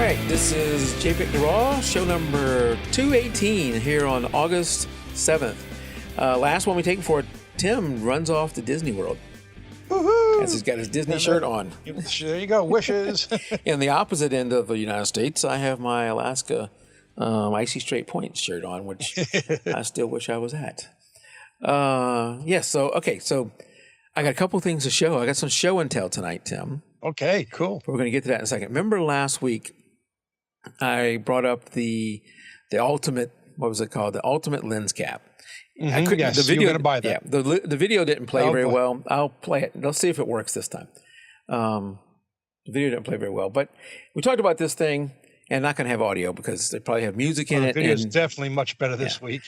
right, this is JPEG The Raw, show number 218 here on August 7th. Last one we take before Tim runs off to Disney World. Woohoo! As he's got his Disney shirt on. There you go, wishes. In the opposite end of the United States, I have my Alaska Icy Straight Point shirt on, which I still wish I was at. So I got a couple things to show. I got some show and tell tonight, Tim. Okay, cool. We're going to get to that in a second. Remember last week I brought up the ultimate, what was it called? The ultimate lens cap. Mm-hmm. I couldn't. Yes, the video, you're going to buy that. Yeah, the video didn't play very well. I'll play it. Let's see if it works this time. The video didn't play very well, but we talked about this thing, and not going to have audio because they probably have music in it. The video is definitely much better this week.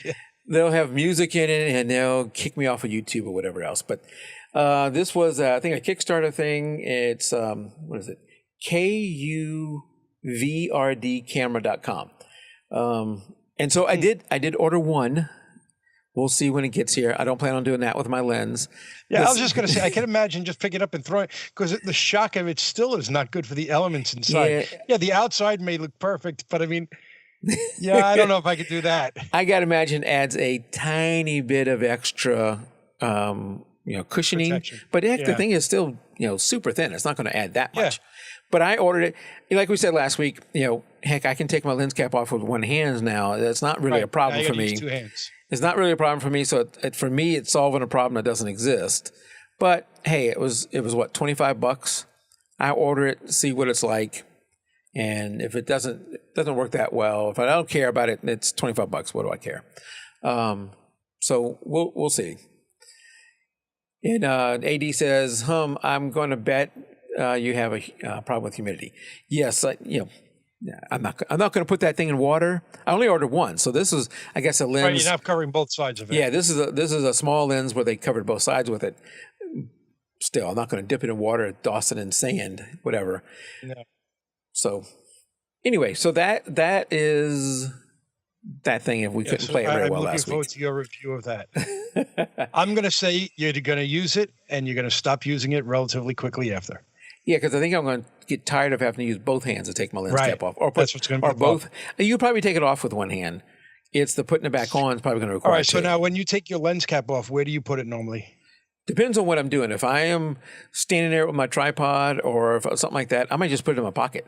They'll have music in it, and they'll kick me off of YouTube or whatever else. But this was, I think, a Kickstarter thing. It's what is it? KUVRDcamera.com. And so I did order one. We'll see when it gets here. I don't plan on doing that with my lens. Yeah, I was just going to say, I can imagine just picking it up and throwing it, because the shock of it still is not good for the elements inside. Yeah, the outside may look perfect, but I mean, yeah, I don't know if I could do that. I got to imagine adds a tiny bit of extra, cushioning. Protection. But the thing is still, super thin. It's not going to add that much. Yeah. But I ordered it. Like we said last week, heck, I can take my lens cap off with one hand now. That's not really a problem for me. Use two hands. It's not really a problem for me. So for me, it's solving a problem that doesn't exist. But hey, it was what, $25? I order it, see what it's like, and if it doesn't work that well, if I don't care about it, it's $25. What do I care? So we'll see. And AD says, I'm going to bet you have a problem with humidity. Yes, I'm not going to put that thing in water. I only ordered one, so this is, I guess, a lens. Right, you're not covering both sides of it. Yeah, this is a small lens where they covered both sides with it. Still, I'm not going to dip it in water, douse it in sand, whatever. No. So, anyway, so that is that thing. If we couldn't play it very well last week. I'm looking forward to your review of that. I'm going to say you're going to use it, and you're going to stop using it relatively quickly after. Yeah, because I think I'm going to get tired of having to use both hands to take my lens cap off. That's what's going to be both. You probably take it off with one hand. It's the putting it back on is probably going to require. All right, so now when you take your lens cap off, where do you put it normally? Depends on what I'm doing. If I am standing there with my tripod or if something like that, I might just put it in my pocket.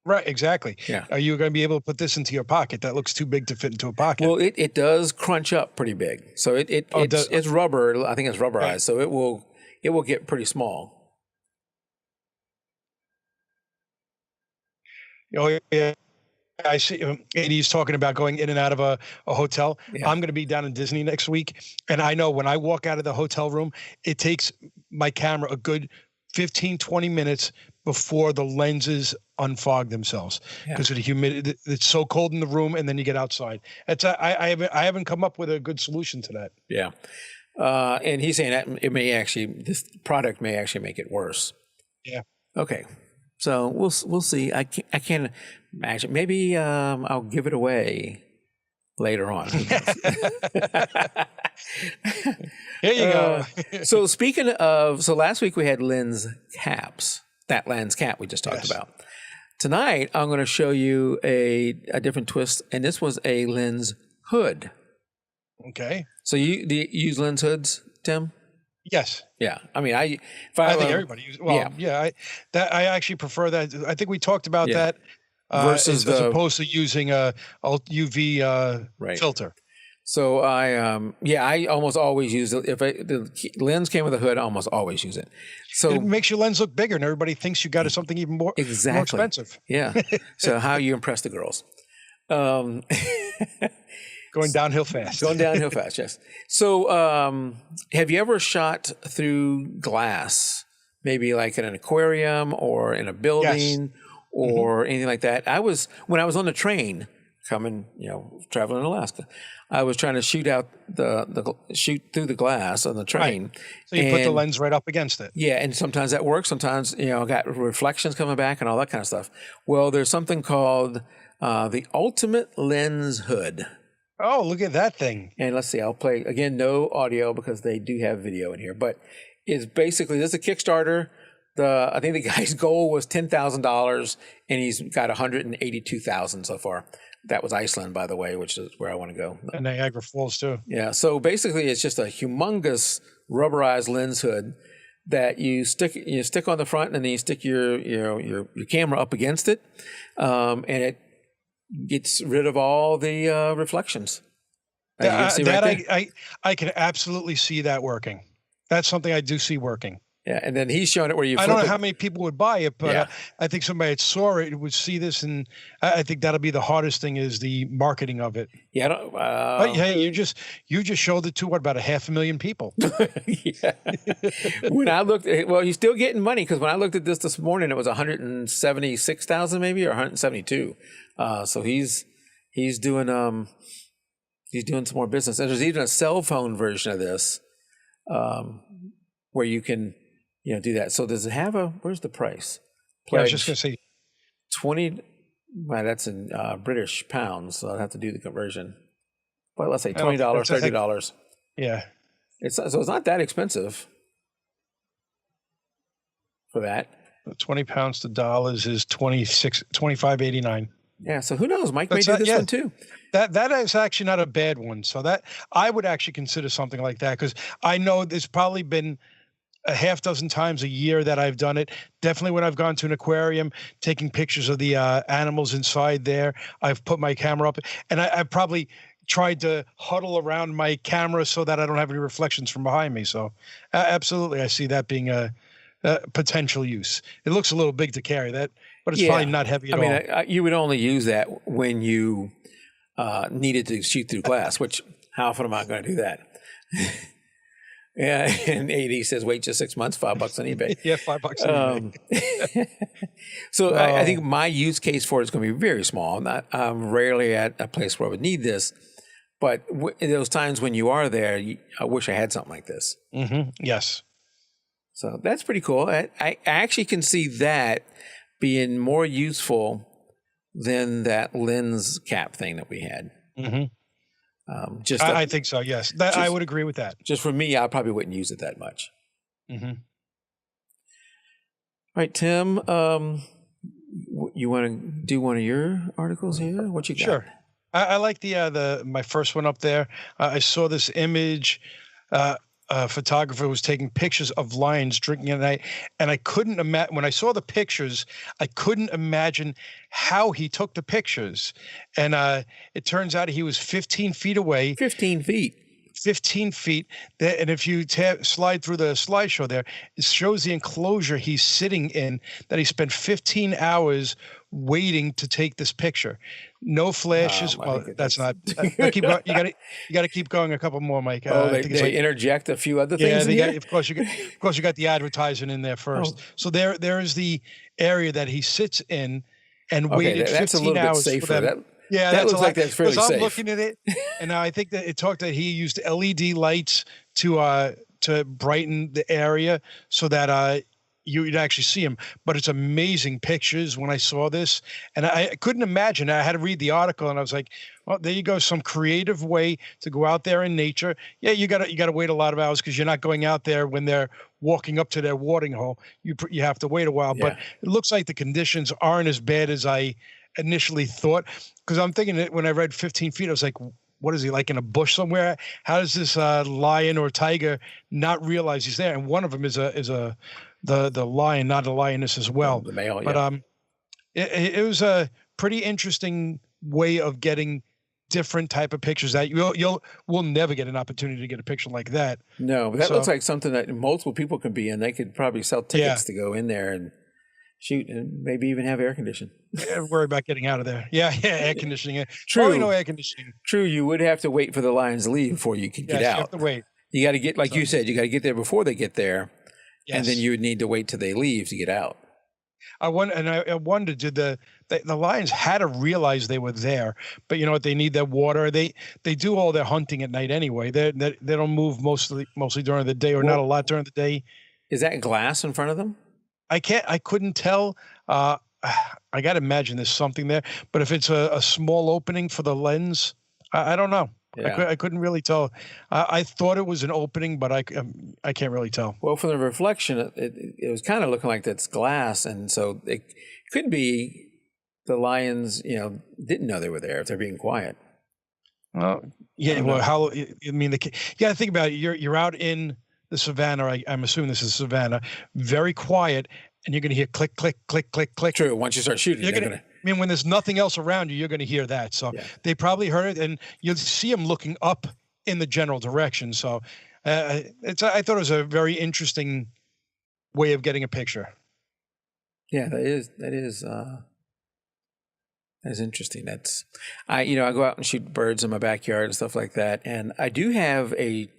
Right, exactly. Yeah. Are you going to be able to put this into your pocket? That looks too big to fit into a pocket. Well, it does crunch up pretty big. So it's rubber. I think it's rubberized, right. So it will get pretty small. Oh, yeah. I see. AD's talking about going in and out of a hotel. Yeah. I'm going to be down in Disney next week. And I know when I walk out of the hotel room, it takes my camera a good 15, 20 minutes before the lenses unfog themselves because of the humidity. It's so cold in the room, and then you get outside. I haven't come up with a good solution to that. Yeah. And he's saying that this product may actually make it worse. Yeah. Okay. So we'll see. I can't imagine. Maybe I'll give it away later on. Here you go. So speaking of, last week we had lens caps. That lens cap we just talked about. Tonight I'm going to show you a different twist, and this was a lens hood. Okay. So you use lens hoods, Tim? Yes. Yeah. I mean, I think everybody uses. Well, I actually prefer that. I think we talked about that versus as opposed to using a UV filter. So I almost always use it. If the lens came with a hood, I almost always use it. So it makes your lens look bigger, and everybody thinks you got something even more expensive. Yeah. So how you impress the girls? Going downhill fast. Going downhill fast, yes. So have you ever shot through glass, maybe like in an aquarium or in a building or anything like that? When I was on the train coming, traveling in Alaska, I was trying to shoot through the glass on the train. Right. So you put the lens right up against it. Yeah, and sometimes that works. Sometimes, I got reflections coming back and all that kind of stuff. Well, there's something called the Ultimate Lens Hood. Oh, look at that thing. And let's see, I'll play, again, no audio because they do have video in here. But it's basically, this is a Kickstarter. I think the guy's goal was $10,000, and he's got 182,000 so far. That was Iceland, by the way, which is where I want to go. And Niagara Falls too. Yeah. So basically, it's just a humongous rubberized lens hood that you stick on the front, and then you stick your camera up against it, and it gets rid of all the reflections. You can see right there. I can absolutely see that working. That's something I do see working. Yeah, and then he's showing it where you. I don't know how many people would buy it, but I think somebody that saw it would see this, and I think that'll be the hardest thing is the marketing of it. Yeah, but hey, you just showed it to about 500,000 people. Yeah. When I looked, well, he's still getting money because when I looked at this morning, it was 176,000 maybe or 172. So he's doing some more business, and there's even a cell phone version of this where you can. Do that. So does it have where's the price? Yeah, I was just going to say 20. Well, that's in British pounds, so I'd have to do the conversion. But let's say $20, $30. Yeah. So it's not that expensive for that. 20 pounds to dollars is $25.89. Yeah. So who knows? Mike may do this one too. That is actually not a bad one. So that I would actually consider something like that because I know there's probably been a half dozen times a year that I've done it. Definitely when I've gone to an aquarium, taking pictures of the animals inside there, I've put my camera up, and I've probably tried to huddle around my camera so that I don't have any reflections from behind me. So absolutely, I see that being a potential use. It looks a little big to carry that, but it's probably not heavy at all. I mean, you would only use that when you needed to shoot through glass, which how often am I going to do that? Yeah, and AD says, wait just 6 months, $5 on eBay. Yeah, $5 on eBay. So I think my use case for it is going to be very small. I'm rarely at a place where I would need this, but in those times when you are there, I wish I had something like this. Mm-hmm. Yes. So that's pretty cool. I actually can see that being more useful than that lens cap thing that we had. Mm-hmm. I think so. Yes, I would agree with that. Just for me, I probably wouldn't use it that much. Mm-hmm. All right, Tim, you want to do one of your articles here? What you got? Sure. I like my first one up there. I saw this image. A photographer was taking pictures of lions drinking at night, and I couldn't imagine when I saw the pictures. I couldn't imagine how he took the pictures, and it turns out he was 15 feet away. 15 feet. 15 feet. And if you slide through the slideshow there, it shows the enclosure he's sitting in, that he spent 15 hours waiting to take this picture. No flashes. Well, that's not. Keep going. You got to keep going a couple more, Mike. They interject a few other things. Yeah, of course you got the advertisement in there first. So there is the area that he sits in and waited 15 that's a little hours bit safer. for them. That looks like that's fairly safe. I'm looking at it, and I think that it talked that he used LED lights to brighten the area so that you'd actually see him. But it's amazing pictures when I saw this, and I couldn't imagine. I had to read the article, and I was like, well, there you go, some creative way to go out there in nature. Yeah, you got to wait a lot of hours because you're not going out there when they're walking up to their watering hole. You have to wait a while, but it looks like the conditions aren't as bad as I initially thought, because I'm thinking that when I read 15 feet, I was like, what is he, like in a bush somewhere? How does this lion or tiger not realize he's there? And one of them is the lion, not a lioness as well. The male, but it was a pretty interesting way of getting different type of pictures that we'll never get an opportunity to get a picture like that. No, but that looks like something that multiple people can be in. They could probably sell tickets to go in there and shoot, and maybe even have air conditioning. Worry about getting out of there. Yeah, air conditioning. True. Probably no air conditioning. True, you would have to wait for the lions to leave before you could get out. You have to wait. You got to get, like you said, you got to get there before they get there, and then you would need to wait till they leave to get out. I wondered, did the lions had to realize they were there, but you know what? They need that water. They do all their hunting at night anyway. They don't move mostly during the day, or not a lot during the day. Is that glass in front of them? I couldn't tell. I got to imagine there's something there, but if it's a small opening for the lens, I don't know. Yeah. I couldn't really tell. I thought it was an opening, but I can't really tell. Well, from the reflection, it was kind of looking like that's glass, and so it could be the lions, didn't know they were there if they're being quiet. Well, yeah. Well, how? I mean, you got to think about it. You're out in the savannah. I'm assuming this is savannah. Very quiet, and you're going to hear click, click, click, click, click. True. Once you start shooting, You're gonna. I mean, when there's nothing else around you, you're going to hear that. So they probably heard it, and you'll see them looking up in the general direction. So I thought it was a very interesting way of getting a picture. Yeah, that is interesting. I go out and shoot birds in my backyard and stuff like that, and I do have a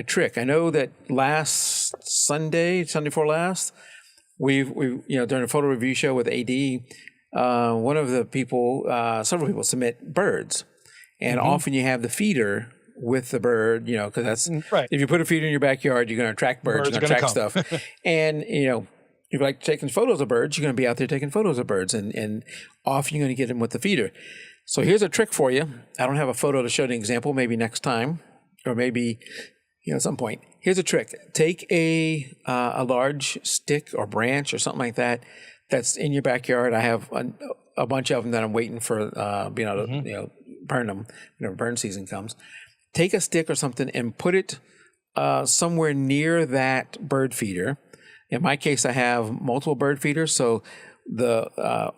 trick. I know that last Sunday before last, we during a photo review show with AD. One of the people, several people submit birds, and often you have the feeder with the bird, because that's right. If you put a feeder in your backyard, you're going to attract birds, you're going to attract stuff. And, if you like taking photos of birds, you're going to be out there taking photos of birds, and often you're going to get them with the feeder. So here's a trick for you. I don't have a photo to show an example, maybe next time, or maybe, at some point. Here's a trick. Take a large stick or branch or something like that that's in your backyard. I have a bunch of them that I'm waiting for being able to burn them whenever burn season comes. Take a stick or something and put it somewhere near that bird feeder. In my case, I have multiple bird feeders, so the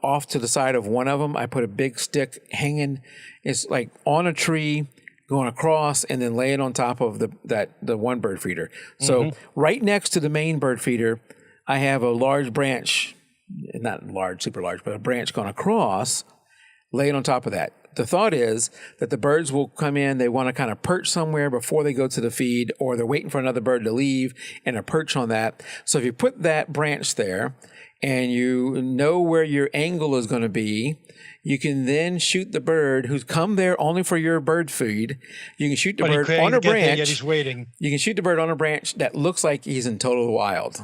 off to the side of one of them, I put a big stick hanging. It's like on a tree, going across, and then lay it on top of the one bird feeder. So right next to the main bird feeder, I have a large branch. Not large, super large, but a branch going across, lay it on top of that. The thought is that the birds will come in, they want to kind of perch somewhere before they go to the feed, or they're waiting for another bird to leave and a perch on that. So if you put that branch there and you know where your angle is going to be, you can then shoot the bird who's come there only for your bird feed. You can shoot the bird on a branch. Yet he's waiting. You can shoot the bird on a branch that looks like he's in total wild.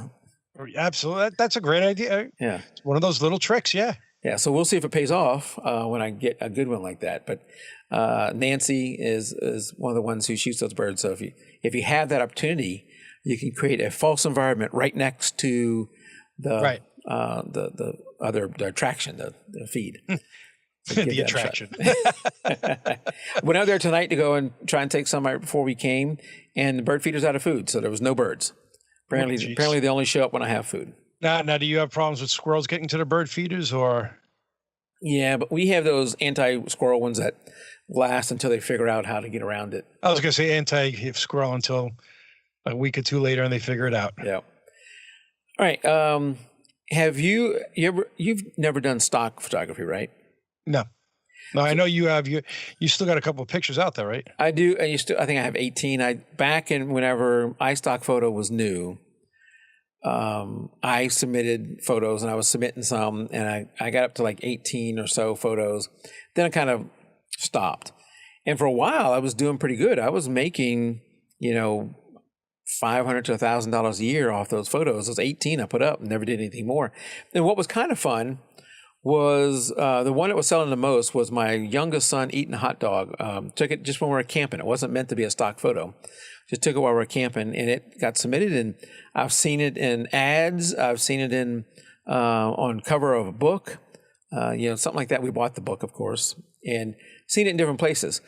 Absolutely. That's a great idea. Yeah. It's one of those little tricks. Yeah. Yeah. So we'll see if it pays off when I get a good one like that. But Nancy is one of the ones who shoots those birds. So if you have that opportunity, you can create a false environment right next to the attraction, the feed. The attraction. Went out there tonight to go and try and take some right before we came, and the bird feeder's out of food, so there was no birds. Apparently they only show up when I have food. Now, do you have problems with squirrels getting to the bird feeders, or? Yeah, but we have those anti-squirrel ones that last until they figure out how to get around it. I was going to say anti-squirrel until a week or two later, and they figure it out. Yeah. All right. Have you've never done stock photography, right? No, I know you have. You still got a couple of pictures out there, right? I do, and I think I have 18. Back in whenever iStock Photo was new, I submitted photos, and I was submitting some, and I got up to like 18 or so photos. Then I kind of stopped, and for a while I was doing pretty good. I was making, $500 to $1,000 a year off those photos. Those 18 I put up, and never did anything more. And what was kind of fun was the one that was selling the most was my youngest son eating a hot dog. Took it just when we were camping. It wasn't meant to be a stock photo. Just took it while we were camping, and it got submitted. And I've seen it in ads. I've seen it in on cover of a book, something like that. We bought the book, of course, and seen it in different places.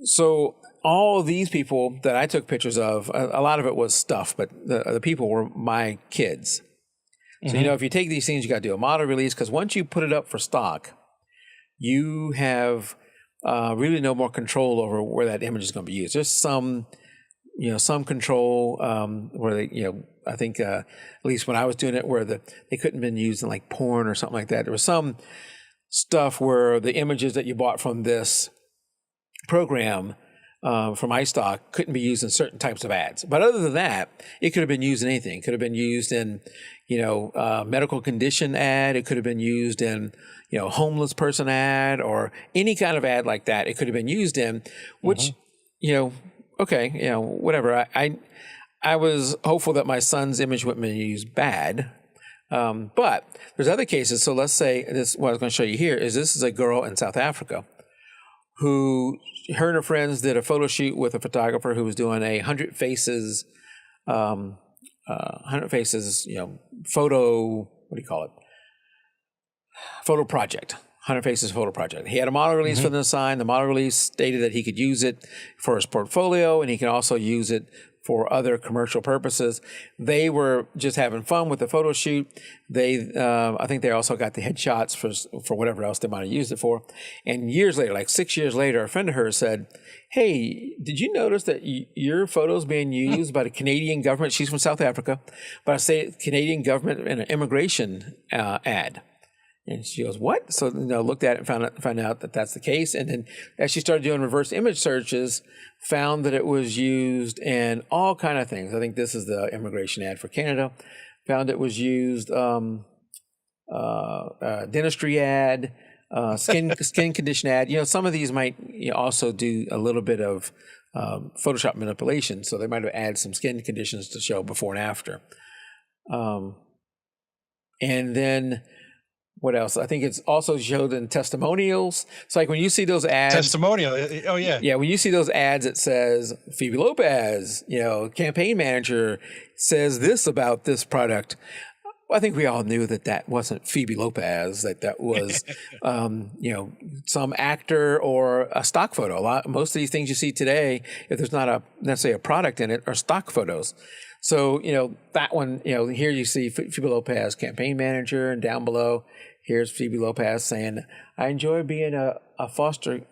So all of these people that I took pictures of, a lot of it was stuff, but the people were my kids. So, if you take these things, you got to do a model release, because once you put it up for stock, you have really no more control over where that image is going to be used. There's some control where they, I think at least when I was doing it, where they couldn't have been used in like porn or something like that. There was some stuff where the images that you bought from this program from iStock couldn't be used in certain types of ads. But other than that, it could have been used in anything. It could have been used in, medical condition ad. It could have been used in, homeless person ad, or any kind of ad like that. It could have been used in, which, whatever. I was hopeful that my son's image wouldn't be used bad. But there's other cases. So let's say what I was going to show you here is this is a girl in South Africa who, her and her friends did a photo shoot with a photographer who was doing a 100 faces, 100 faces, photo, what do you call it? Photo project. 100 Faces photo project. He had a model release for the sign. The model release stated that he could use it for his portfolio, and he can also use it for other commercial purposes. They were just having fun with the photo shoot. I think they also got the headshots for whatever else they might have used it for. And years later, like 6 years later, a friend of hers said, "Hey, did you notice that your photo's being used by the Canadian government?" She's from South Africa, but I say Canadian government in an immigration ad. And she goes, "What?" So looked at it and found out that that's the case. And then as she started doing reverse image searches, found that it was used in all kind of things. I think this is the immigration ad for Canada. Found it was used dentistry ad, skin condition ad. Some of these might also do a little bit of Photoshop manipulation. So they might have added some skin conditions to show before and after. And then what else? I think it's also showed in testimonials. It's like when you see those ads. Testimonial. Oh, yeah. Yeah, when you see those ads, it says Phoebe Lopez, campaign manager, says this about this product. I think we all knew that wasn't Phoebe Lopez, that was, some actor or a stock photo. Most of these things you see today, if there's not necessarily a product in it, are stock photos. So, that one, here you see Phoebe Lopez, campaign manager, and down below, here's Phoebe Lopez saying, I enjoy being a foster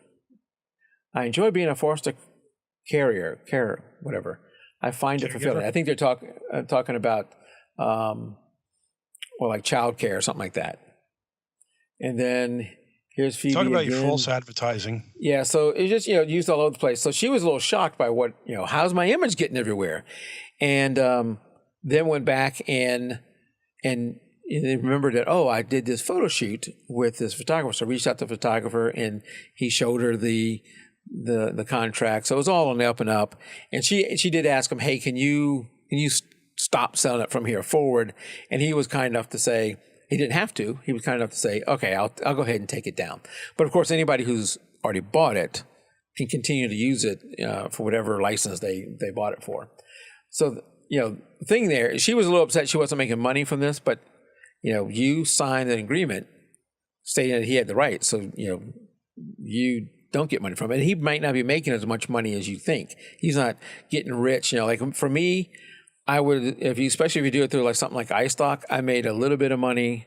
carer, whatever. I find it fulfilling. I think they're talking about, like child care or something like that. And then here's Phoebe. Talk about again. your false advertising. Yeah, so it's just, used all over the place. So she was a little shocked by what, how's my image getting everywhere? And then went back and remembered that, I did this photo shoot with this photographer. So I reached out to the photographer and he showed her the contract. So it was all on the up and up. And she did ask him, hey, can you stop selling it from here forward? And he was kind enough to say, he didn't have to. He was kind enough to say, okay, I'll go ahead and take it down. But of course, anybody who's already bought it can continue to use it for whatever license they bought it for. So, the thing there, she was a little upset she wasn't making money from this, but, you signed an agreement stating that he had the right. So, you don't get money from it. And he might not be making as much money as you think. He's not getting rich. Like for me, I would, especially if you do it through like something like iStock, I made a little bit of money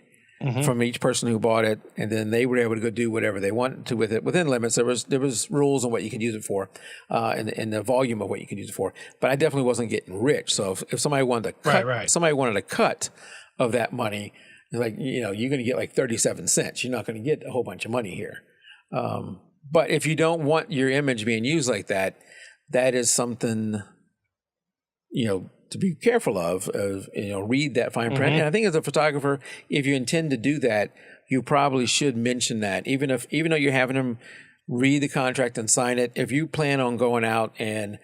from each person who bought it, and then they were able to go do whatever they wanted to with it within limits. There was rules on what you could use it for, and the volume of what you could use it for. But I definitely wasn't getting rich. So if somebody wanted to cut, somebody wanted a cut of that money, like you're going to get like 37 cents. You're not going to get a whole bunch of money here. But if you don't want your image being used like that, that is something to be careful of, read that fine print. And I think as a photographer, if you intend to do that, you probably should mention that. Even though you're having them read the contract and sign it, if you plan on going out and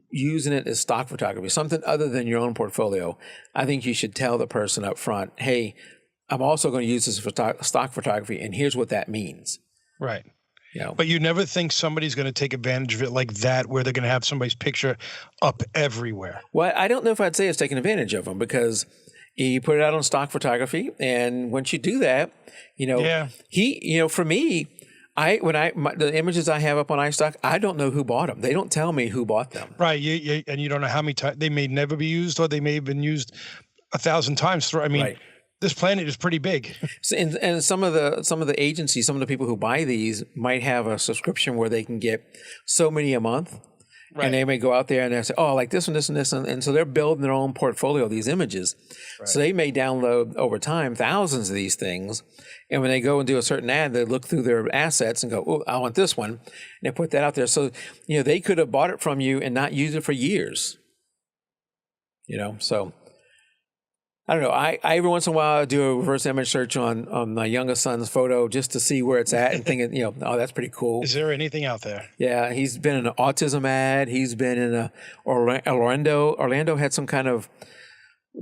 using it as stock photography, something other than your own portfolio, I think you should tell the person up front, hey, I'm also going to use this for stock photography, and here's what that means. Right. But you never think somebody's going to take advantage of it like that, where they're going to have somebody's picture up everywhere. Well, I don't know if I'd say it's taking advantage of them, because you put it out on stock photography, and once you do that, for me, the images I have up on iStock, I don't know who bought them. They don't tell me who bought them. Right. And you don't know how many times they may never be used, or they may have been used 1,000 times. Right. This planet is pretty big. And some of the agencies, some of the people who buy these might have a subscription where they can get so many a month. Right. And they may go out there and they say, like this one, this and this. And so they're building their own portfolio of these images. Right. So they may download over time thousands of these things. And when they go and do a certain ad, they look through their assets and go, I want this one. And they put that out there. So, they could have bought it from you and not used it for years. So I don't know. I every once in a while I do a reverse image search on my youngest son's photo just to see where it's at and thinking, that's pretty cool. Is there anything out there? Yeah, he's been in an autism ad. He's been in a Orlando. Orlando had some kind of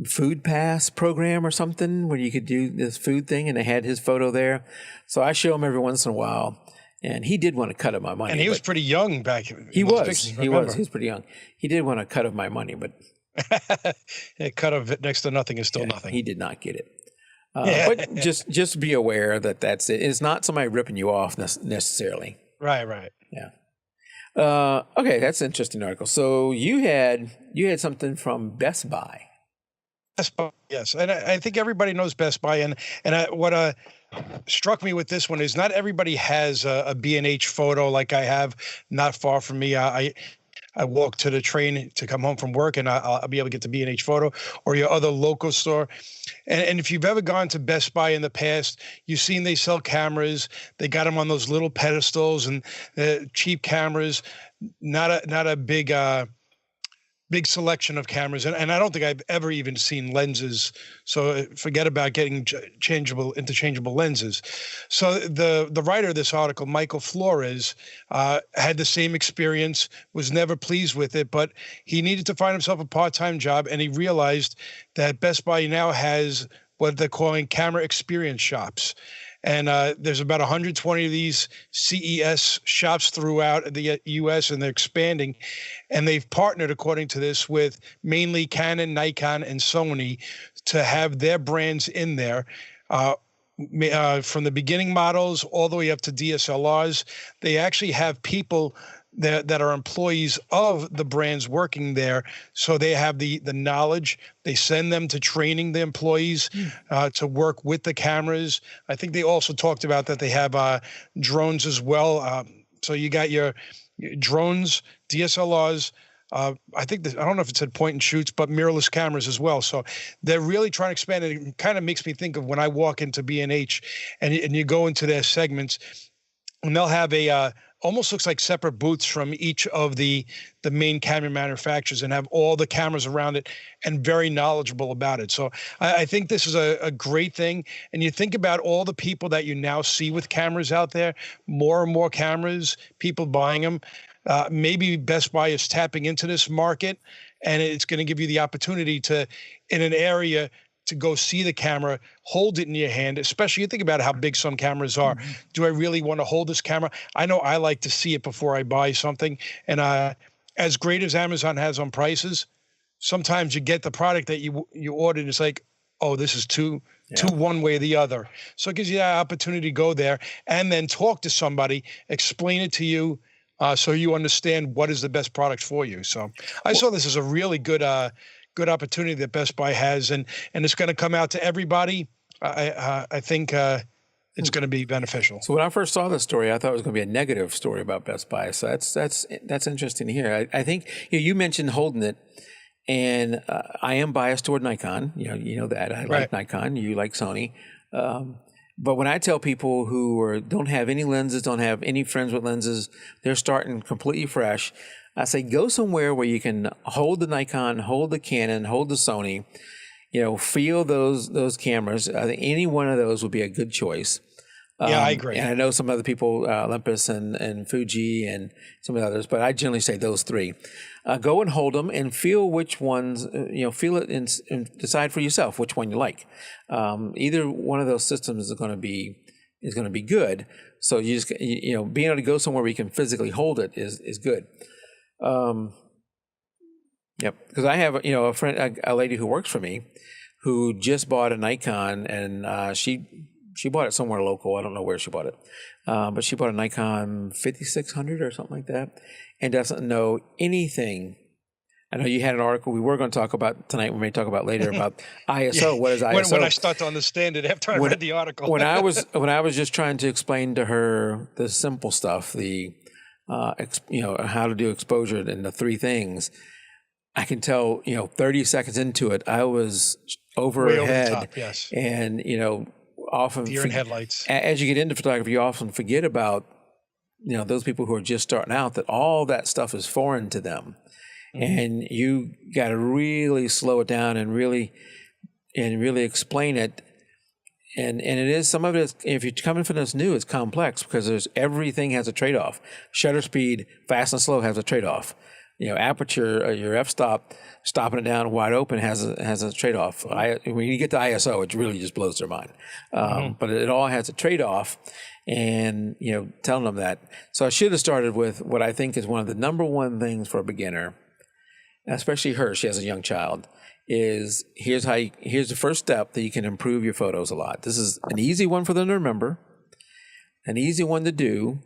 food pass program or something where you could do this food thing, and they had his photo there. So I show him every once in a while, And he did want a cut of my money. And he was pretty young back. He was. He was pretty young. He did want a cut of my money, but a cut of it next to nothing is still nothing. He did not get it. But just be aware that that's it. It's not somebody ripping you off necessarily. Right. Yeah. Okay, that's an interesting article. So you had something from Best Buy. Best Buy, yes, and I think everybody knows Best Buy. And what struck me with this one is not everybody has a B&H photo like I have not far from me. I walk to the train to come home from work, and I'll be able to get the B&H photo or your other local store. And if you've ever gone to Best Buy in the past, you've seen they sell cameras. They got them on those little pedestals and cheap cameras. Not a big selection of cameras, and I don't think I've ever even seen lenses. So forget about getting interchangeable lenses. So the writer of this article, Michael Flores, had the same experience, was never pleased with it, but he needed to find himself a part-time job, and he realized that Best Buy now has what they're calling camera experience shops. And there's about 120 of these CES shops throughout the U.S., and they're expanding. And they've partnered, according to this, with mainly Canon, Nikon, and Sony to have their brands in there. From the beginning models all the way up to DSLRs. They actually have people that are employees of the brands working there, so they have the knowledge. They send them to training the employees to work with the cameras. I think they also talked about that they have drones as well. So you got your drones, DSLRs. I think I don't know if it said point and shoots, but mirrorless cameras as well. So they're really trying to expand it. It kind of makes me think of when I walk into B&H and you go into their segments, and they'll have almost looks like separate booths from each of the main camera manufacturers, and have all the cameras around it and very knowledgeable about it. So I think this is a great thing. And you think about all the people that you now see with cameras out there, more and more cameras, people buying them. Maybe Best Buy is tapping into this market, and it's going to give you the opportunity to, in an area, to go see the camera, hold it in your hand, especially you think about how big some cameras are. Mm-hmm. Do I really want to hold this camera? I know I like to see it before I buy something. And as great as Amazon has on prices, sometimes you get the product that you ordered, and it's like, oh, this is too one way or the other. So it gives you that opportunity to go there and then talk to somebody, explain it to you, so you understand what is the best product for you. So I saw this as a really good opportunity that Best Buy has, and it's going to come out to everybody. I think it's going to be beneficial. So when I first saw this story, I thought it was going to be a negative story about Best Buy. So that's interesting to hear. I think you mentioned holding it, and I am biased toward Nikon. You know that I like Nikon. You like Sony. But when I tell people who don't have any lenses, don't have any friends with lenses, they're starting completely fresh, I say go somewhere where you can hold the Nikon, hold the Canon, hold the Sony, feel those cameras. I think any one of those would be a good choice. Yeah, I agree. And I know some other people, Olympus and Fuji and some of the others, but I generally say those three. Go and hold them and feel which ones, feel it and decide for yourself which one you like. Either one of those systems is going to be good. So you just, being able to go somewhere where you can physically hold it is good. Yep. Because I have, a friend, a lady who works for me who just bought a Nikon, and she bought it somewhere local. I don't know where she bought it. But she bought a Nikon 5600 or something like that, and doesn't know anything. I know you had an article we were going to talk about tonight. We may talk about later about ISO. What is ISO? When I start to understand it after I read the article. when I was just trying to explain to her the simple stuff, the how to do exposure and the three things, I can tell, 30 seconds into it, I was over her head. Over the top, yes. And, often deer in headlights. As you get into photography, you often forget about, those people who are just starting out, that all that stuff is foreign to them. Mm-hmm. And you got to really slow it down and really explain it. And it is, some of it is, if you're coming from this new, it's complex because everything has a trade-off. Shutter speed, fast and slow has a trade-off. Aperture, your f-stop, stopping it down wide open has a trade-off. When you get to ISO, it really just blows their mind. But it all has a trade-off. and telling them that. So I should have started with what I think is one of the number one things for a beginner, especially her. She has a young child. Is here's the first step that you can improve your photos a lot. This is an easy one for them to remember, an easy one to do,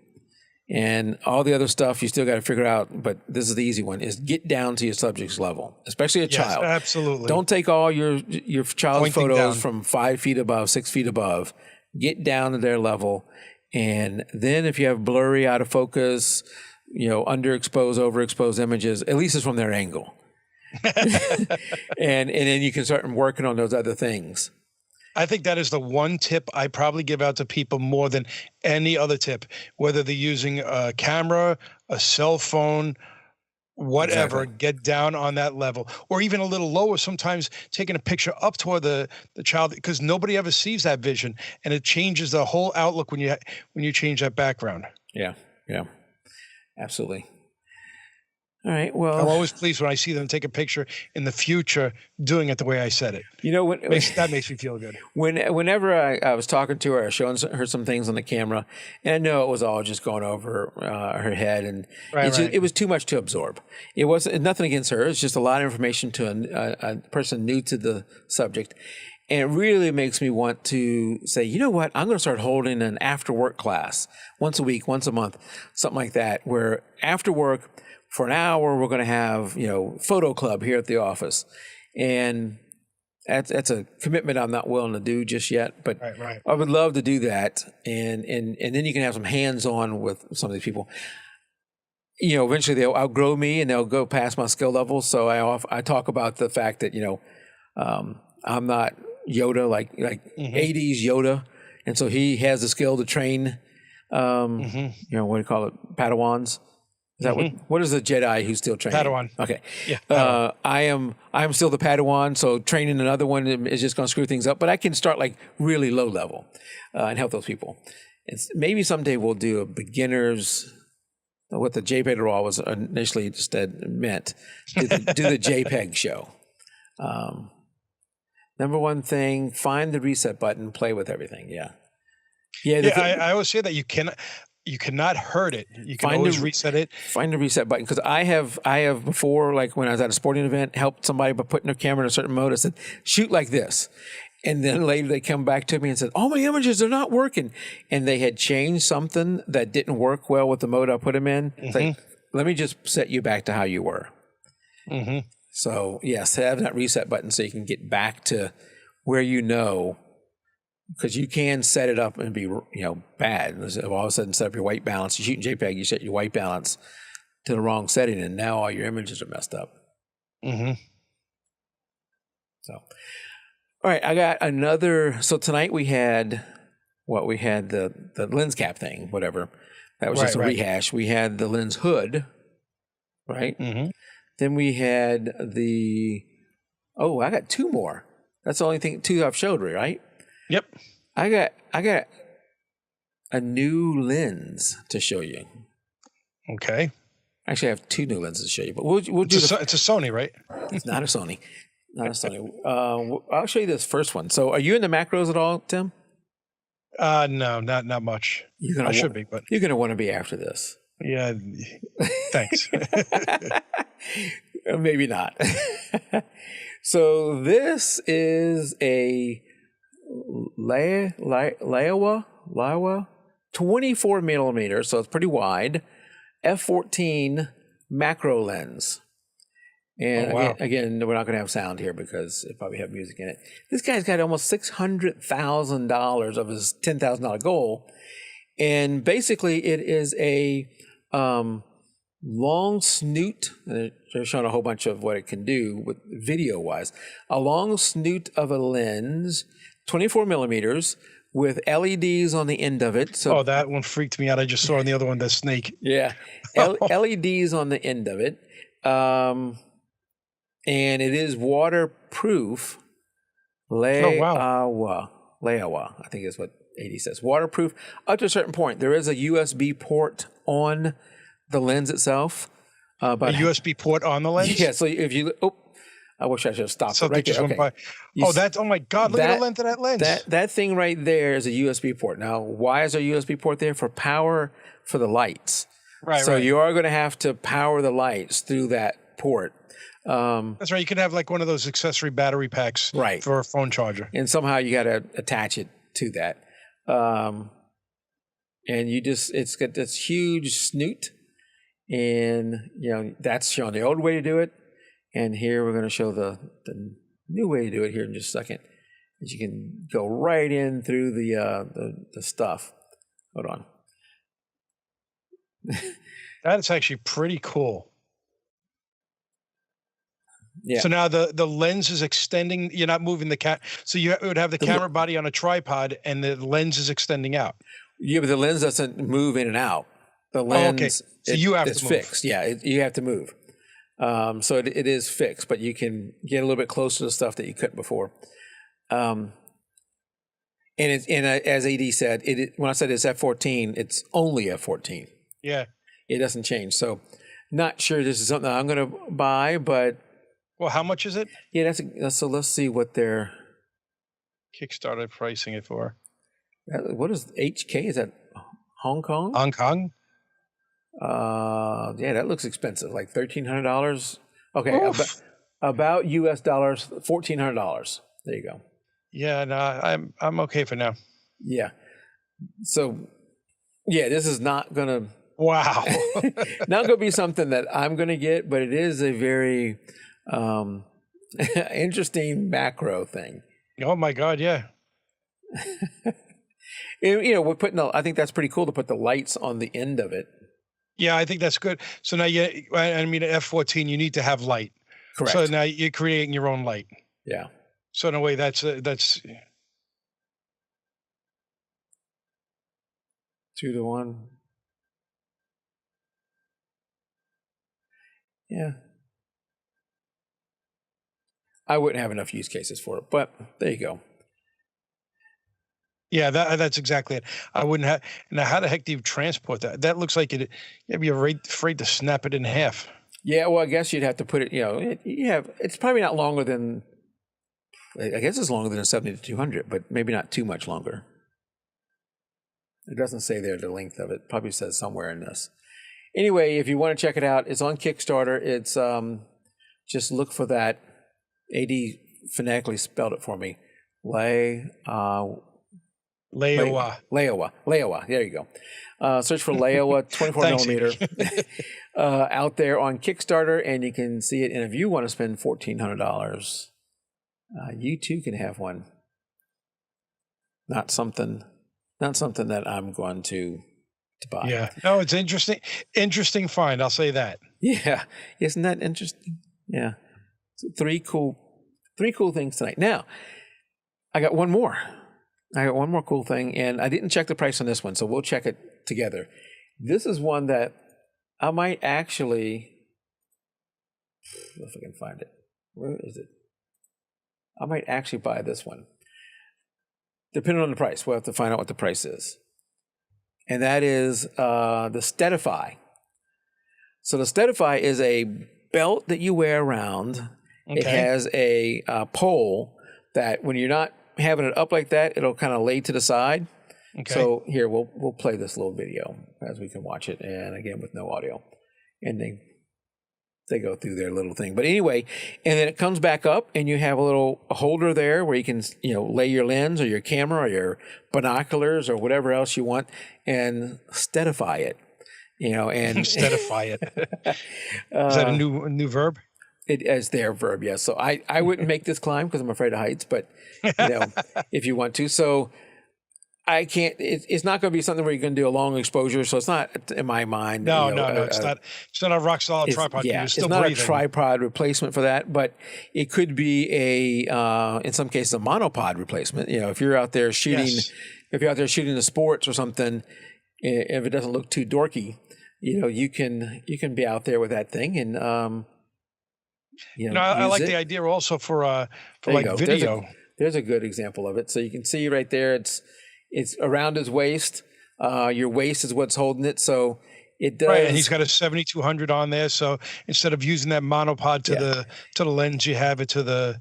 and all the other stuff you still got to figure out. But this is the easy one: is get down to your subject's level, especially a child. Absolutely. Don't take all your child's Pointing photos down from 5 feet above, 6 feet above. Get down to their level, and then if you have blurry, out of focus, underexposed, overexposed images, at least it's from their angle. and then you can start working on those other things. I think that is the one tip I probably give out to people more than any other tip, whether they're using a camera, a cell phone, whatever. Exactly. Get down on that level, or even a little lower. Sometimes taking a picture up toward the child, because nobody ever sees that vision, and it changes the whole outlook when you change that background. Yeah, absolutely. All right. Well, I'm always pleased when I see them take a picture in the future doing it the way I said it. That makes me feel good. Whenever I was talking to her, I was showing her some things on the camera, and I know it was all just going over her head, and it was too much to absorb. It wasn't nothing against her. It's just a lot of information to a person new to the subject. And it really makes me want to say, you know what, I'm going to start holding an after work class once a week, once a month, something like that, where after work, for an hour, we're going to have, photo club here at the office. And that's a commitment I'm not willing to do just yet, but right. I would love to do that. And then you can have some hands-on with some of these people. Eventually they'll outgrow me and they'll go past my skill level. So I talk about the fact that, I'm not Yoda, like 80s Yoda. And so he has the skill to train, what do you call it? Padawans. Is that what is the Jedi who's still training? Padawan. Okay. Yeah. Padawan. I am still the Padawan, so training another one is just going to screw things up. But I can start like really low level and help those people. Maybe someday we'll do a beginners, what the JPEG RAW was initially meant, do the JPEG show. Number one thing, find the reset button, play with everything. Yeah. I always say that you cannot hurt it. You can always reset it. Find the reset button, because I have before, like when I was at a sporting event, helped somebody by putting their camera in a certain mode. I said, shoot like this. And then later they come back to me and said, all my images are not working. And they had changed something that didn't work well with the mode I put them in. It's like, let me just set you back to how you were. So yes, have that reset button so you can get back to where because you can set it up and be, bad. All of a sudden, set up your white balance. You shoot in JPEG, you set your white balance to the wrong setting, and now all your images are messed up. So, all right, I got another. So tonight we had the lens cap thing, whatever. That was just a rehash. We had the lens hood, right? Then we had I got two more. That's the only two I've showed, right? Yep. I got a new lens to show you. Okay. Actually, I have two new lenses to show you, but we'll do it's a Sony, right? It's not a Sony. Not a Sony. I'll show you this first one. So, are you into macros at all, Tim? No, not much. I should be, but you're gonna want to be after this. Yeah. Thanks. Maybe not. So this is a Laowa 24 millimeter, so it's pretty wide, f14 macro lens. And again, we're not going to have sound here because it probably have music in it. This guy's got almost $600,000 of his $10,000 goal, and basically it is a long snoot. They're showing a whole bunch of what it can do with video-wise. A long snoot of a lens, 24 millimeters, with LEDs on the end of it. So, that one freaked me out. I just saw on the other one the snake. Yeah, LEDs on the end of it, and it is waterproof. Laowa, I think is what 80 says. Waterproof up to a certain point. There is a USB port on the lens itself. A USB port on the lens? Yeah, so if you I wish I should have stopped it Something right just there. went Okay. by. You Oh, s- that's, oh my God, look at the length of that lens. that thing right there is a USB port. Now, why is there a USB port there? For power for the lights. Right, So right. you are going to have to power the lights through that port. That's right. You could have like one of those accessory battery packs Right. for a phone charger. And somehow you got to attach it to that. And it's got this huge snoot. And, that's showing the old way to do it. And here we're going to show the new way to do it here in just a second. As you can go right in through the stuff. Hold on. That's actually pretty cool. Yeah. So now the lens is extending. You're not moving the so you would have the camera body on a tripod, and the lens is extending out. Yeah, but the lens doesn't move in and out. The lens, okay. So you have it's to move. fixed. Yeah, you have to move. So it is fixed, but you can get a little bit closer to stuff that you couldn't before. And as AD said, when I said it's F14, it's only F14. Yeah. It doesn't change. So, not sure this is something I'm going to buy, but Well, how much is it? yeah, so let's see what their Kickstarter pricing it for. what is HK? Is that Hong Kong? Hong Kong? Yeah, that looks expensive, like $1,300. Okay, Oof. about US dollars, $1,400. There you go. Yeah, no, I'm okay for now. Yeah. So, yeah, this is not gonna Wow. not gonna be something that I'm gonna get, but it is a very interesting macro thing. Oh my God, yeah. We're putting. I think that's pretty cool to put the lights on the end of it. Yeah, I think that's good. So now I mean, at F14, you need to have light. Correct. So now you're creating your own light. Yeah. So in a way, that's 2-to-1. Yeah. I wouldn't have enough use cases for it, but there you go. yeah, that's exactly it. I wouldn't have. Now, how the heck do you transport that? That looks like you'd be afraid to snap it in half. Yeah, well, I guess you'd have to put it, it's probably not longer than, I guess it's longer than a 70 to 200, but maybe not too much longer. It doesn't say there the length of it. Probably says somewhere in this. Anyway, if you want to check it out, it's on Kickstarter. It's just look for that. AD phonetically spelled it for me. Leowa. Leowa. There you go. Search for Leowa 24 Thanks, millimeter out there on Kickstarter, and you can see it. And if you want to spend $1,400, you too can have one. Not something that I'm going to buy. Yeah. No, it's interesting. Interesting find. I'll say that. Yeah. Isn't that interesting? Yeah. So three cool things tonight. Now, I got one more cool thing, and I didn't check the price on this one, so we'll check it together. This is one that I might actually, if I can find it. Where is it? I might actually buy this one. Depending on the price. We'll have to find out what the price is. And that is the Steadify. So the Steadify is a belt that you wear around. Okay. It has a pole that when you're not having it up like that, it'll kind of lay to the side. Okay. So here, we'll play this little video as we can watch it, and again with no audio. And they go through their little thing. But anyway, and then it comes back up, and you have a little holder there where you can lay your lens or your camera or your binoculars or whatever else you want, and steadify it. And Steadify it. Is that a new verb? It is their verb, yes. So I wouldn't make this climb because I'm afraid of heights, but if you want to. So I can't. It's not going to be something where you're going to do a long exposure. So it's not in my mind. No. It's not. It's not a rock solid tripod. Yeah, You're still it's not breathing. a tripod replacement for that, but it could be in some cases a monopod replacement. If you're out there shooting, Yes. if you're out there shooting the sports or something, if it doesn't look too dorky, you can be out there with that thing and. I like the idea also for like video. There's a good example of it. So you can see right there. It's around his waist. Your waist is what's holding it. So it does. Right, and he's got a 7200 on there. So instead of using that monopod to the lens, you have it to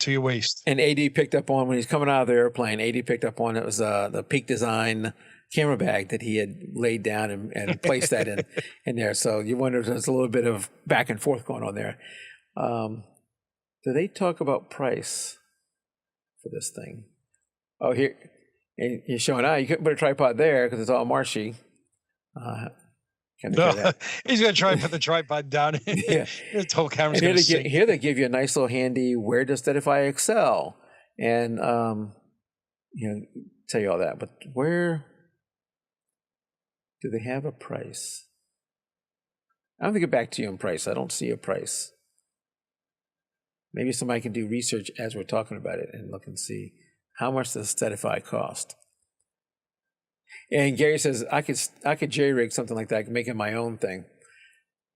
your waist. And AD picked up on when he's coming out of the airplane. AD picked up on it was the Peak Design camera bag that he had laid down and placed that in there. So you wonder if there's a little bit of back and forth going on there. Do they talk about price for this thing? Oh, here, and you're showing you couldn't put a tripod there because it's all marshy. No, he's going to try and put the tripod down. Yeah. His whole camera's going to sink. Here they give you a nice little handy, where does Steadify excel? And, tell you all that. But where do they have a price? I'm going to get back to you on price. I don't see a price. Maybe somebody can do research as we're talking about it and look and see how much does Steadify cost. And Gary says, I could jerry-rig something like that. I could make it my own thing.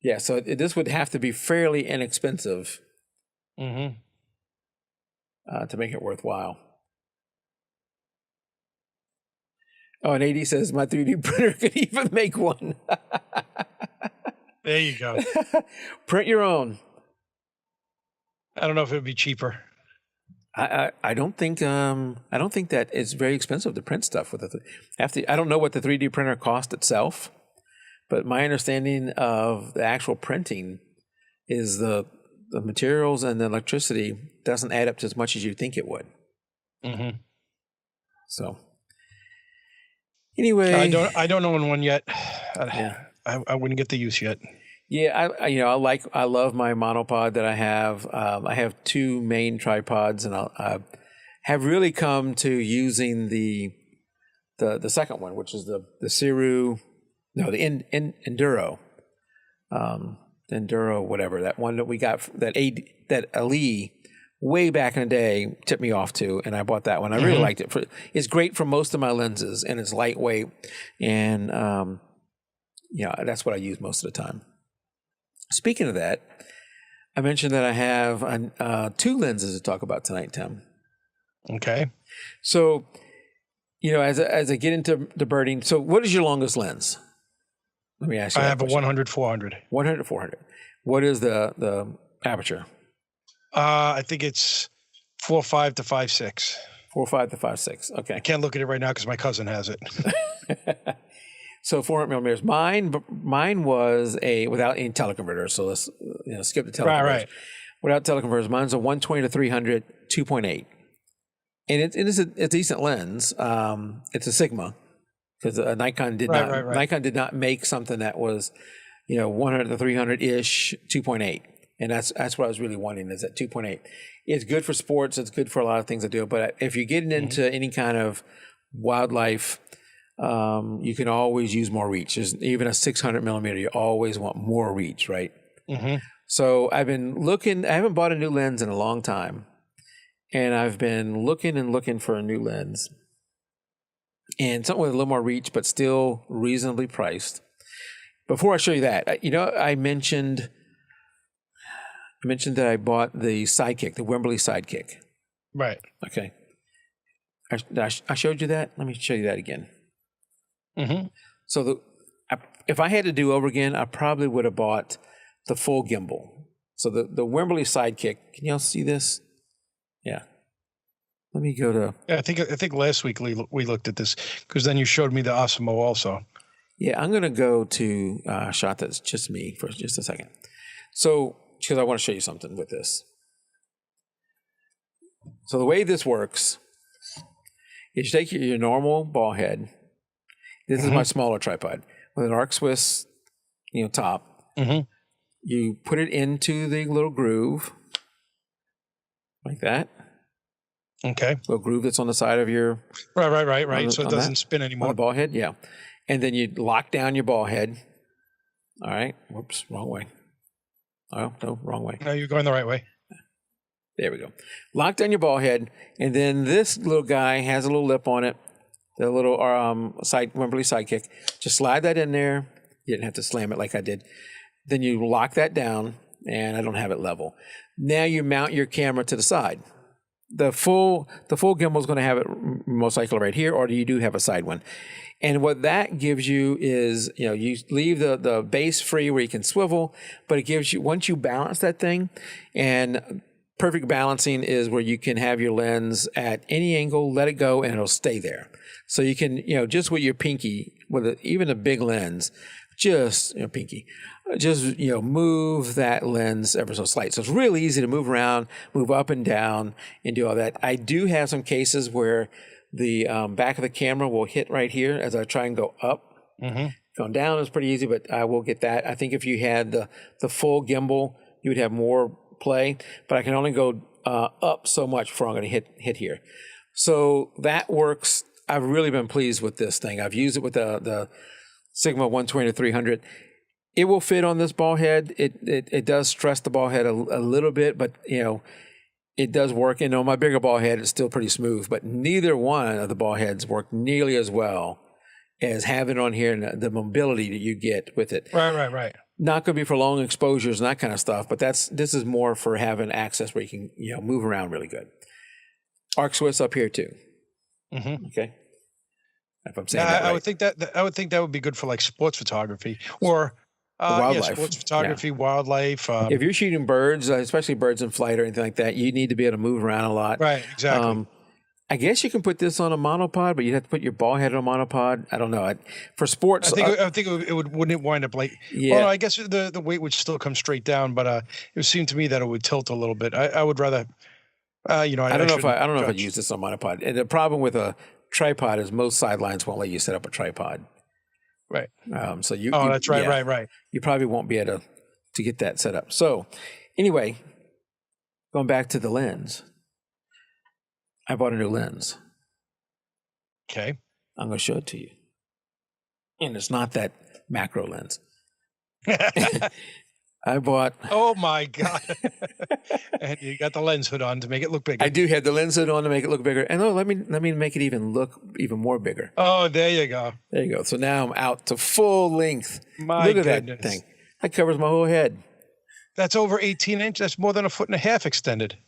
Yeah, so this would have to be fairly inexpensive to make it worthwhile. Oh, and AD says, my 3D printer could even make one. There you go. Print your own. I don't know if it would be cheaper. I don't think that it's very expensive to print stuff with it. I don't know what the 3D printer cost itself, but my understanding of the actual printing is the materials and the electricity doesn't add up to as much as you think it would. Mm-hmm. So anyway, I don't own one yet. Yeah. I wouldn't get the use yet. Yeah, I love my monopod that I have. I have two main tripods, and I have really come to using the second one, which is the Enduro, Enduro, whatever, that one that we got that Ali way back in the day tipped me off to, and I bought that one. I really liked it. It's great for most of my lenses, and it's lightweight, and that's what I use most of the time. Speaking of that, I mentioned that I have two lenses to talk about tonight, Tim. Okay. So, as I get into the birding, so what is your longest lens? Let me ask you. I have a 100-400. 100-400. What is the aperture? I think it's 4.5 to 5.6. 4.5 to 5.6. Okay. I can't look at it right now because my cousin has it. So 400 millimeters. Mine was without any teleconverter. So let's skip the teleconverter. Right. Without teleconverters, mine's a 120 to 300 2.8, and it's a decent lens. It's a Sigma because Nikon did Nikon did not make something that was 100 to 300 ish 2.8, and that's what I was really wanting is that 2.8. It's good for sports. It's good for a lot of things I do. But if you're getting into any kind of wildlife, you can always use more reach. There's even a 600 millimeter. You always want more reach, right? Mm-hmm. So I've been looking. I haven't bought a new lens in a long time, and I've been looking for a new lens, and something with a little more reach, but still reasonably priced. Before I show you that, I mentioned that I bought the Sidekick, the Wimberley Sidekick. Right. Okay. I showed you that. Let me show you that again. Mm-hmm. So if I had to do over again, I probably would have bought the full gimbal. So the Wimberley Sidekick. Can y'all see this? Yeah. Let me go to. Yeah, I think last week we looked at this because then you showed me the Osmo also. Yeah, I'm going to go to a shot that's just me for just a second. So because I want to show you something with this. So the way this works is you take your normal ball head. This is my smaller tripod with an Arc Swiss, top. Mm-hmm. You put it into the little groove like that. Okay. Little groove that's on the side of your right. So it doesn't spin anymore. On the ball head, yeah. And then you lock down your ball head. All right. Whoops, wrong way. Oh no, wrong way. No, you're going the right way. There we go. Lock down your ball head, and then this little guy has a little lip on it. The little Wimberley Sidekick. Just slide that in there. You didn't have to slam it like I did. Then you lock that down, and I don't have it level. Now you mount your camera to the side. the full gimbal is going to have it most likely right here, or you do have a side one. And what that gives you is, you leave the base free where you can swivel, but it gives you, once you balance that thing, and perfect balancing is where you can have your lens at any angle, let it go, and it'll stay there. So you can, just with your pinky, even a big lens, just, pinky, just, move that lens ever so slight. So it's really easy to move around, move up and down, and do all that. I do have some cases where the back of the camera will hit right here as I try and go up. Mm-hmm. Going down is pretty easy, but I will get that. I think if you had the full gimbal, you would have more play, but I can only go up so much before I'm going to hit here. So that works. I've really been pleased with this thing. I've used it with the Sigma 120-300. It will fit on this ball head. It does stress the ball head a little bit, but it does work. And on my bigger ball head, it's still pretty smooth, but neither one of the ball heads work nearly as well as having it on here and the mobility that you get with it. Right. Not going to be for long exposures and that kind of stuff, but this is more for having access where you can move around really good. Arc Swiss up here too. Mm-hmm. Okay. If I'm saying that right. I would think that would be good for like sports photography or wildlife. Sports photography, wildlife. If you're shooting birds, especially birds in flight or anything like that, you need to be able to move around a lot. Right. Exactly. I guess you can put this on a monopod, but you'd have to put your ball head on a monopod. I don't know. For sports, I think wouldn't it wind up like? Yeah. Well, I guess the weight would still come straight down, but it would seem to me that it would tilt a little bit. I would rather, I don't know if I'd use this on monopod. And the problem with a tripod is most sidelines won't let you set up a tripod. Right. So that's right. Yeah, Right. You probably won't be able to get that set up. So, anyway, going back to the lens. I bought a new lens. Okay. I'm going to show it to you. And it's not that macro lens. I bought... Oh, my God. And you got the lens hood on to make it look bigger. I do have the lens hood on to make it look bigger. And let me make it look even more bigger. Oh, there you go. There you go. So now I'm out to full length. My Look at goodness. that thing. That covers my whole head. That's over 18 inches. That's more than 1.5 feet extended.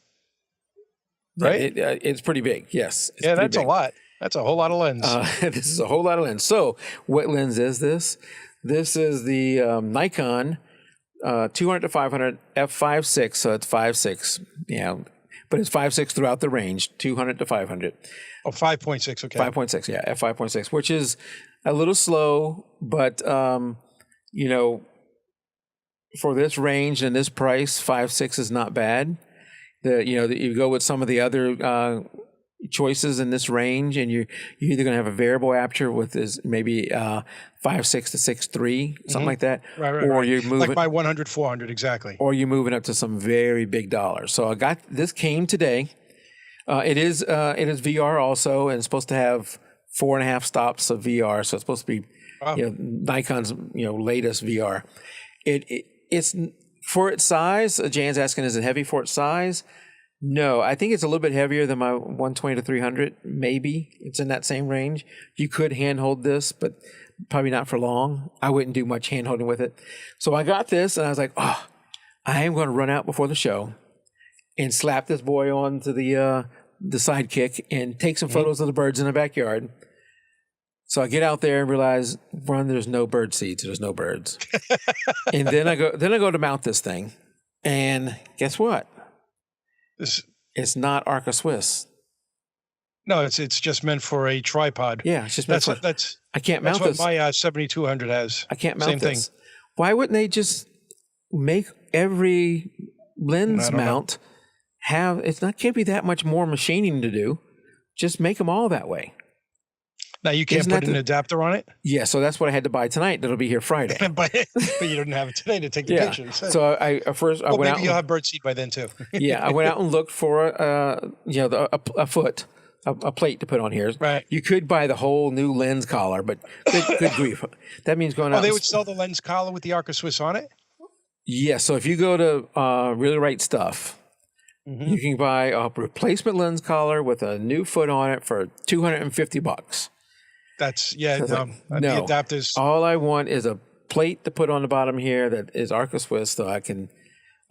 Right? It's pretty big, yes. Yeah, that's a lot. That's a whole lot of lens. This is a whole lot of lens. So what lens is this? This is the Nikon 200 to 500 f5.6, so it's 5.6, but it's 5.6 throughout the range, 200 to 500. Oh, 5.6, okay. 5.6, yeah, f5.6, which is a little slow, but, for this range and this price, 5.6 is not bad. You go with some of the other choices in this range, and you're either going to have a variable aperture with this maybe 5.6 to 6.3, something like that, right. You're moving like by 100, 400, exactly, or you're moving up to some very big dollars. So this came today. It is VR also, and it's supposed to have 4.5 stops of VR. So it's supposed to be Nikon's latest VR. It's for its size. Jan's asking, is it heavy for its size? No, I think it's a little bit heavier than my 120 to 300. Maybe it's in that same range. You could handhold this, but probably not for long. I wouldn't do much handholding with it. So I got this, and I was like, I am going to run out before the show and slap this boy onto the Sidekick and take some photos of the birds in the backyard. So I get out there and realize, there's no bird seeds. There's no birds. And then I go to mount this thing, and guess what? It's not Arca Swiss. No, it's just meant for a tripod. Yeah, it's just meant for. I can't mount this. That's what my 7200 has. I can't mount Same this. thing. Why wouldn't they just make every lens mount have? Can't be that much more machining to do. Just make them all that way. Now you can't put an adapter on it? Yeah, so that's what I had to buy tonight. That'll be here Friday. but you didn't have it today to take the pictures. So I went out. Maybe you'll have birdseed by then too. Yeah, I went out and looked for a foot, a plate to put on here. Right. You could buy the whole new lens collar, but good grief. That means going out. Oh, they would sell the lens collar with the Arca Swiss on it? Yeah, so if you go to Really Right Stuff, you can buy a replacement lens collar with a new foot on it for $250. That's So the adapters. All I want is a plate to put on the bottom here that is Arca Swiss, so I can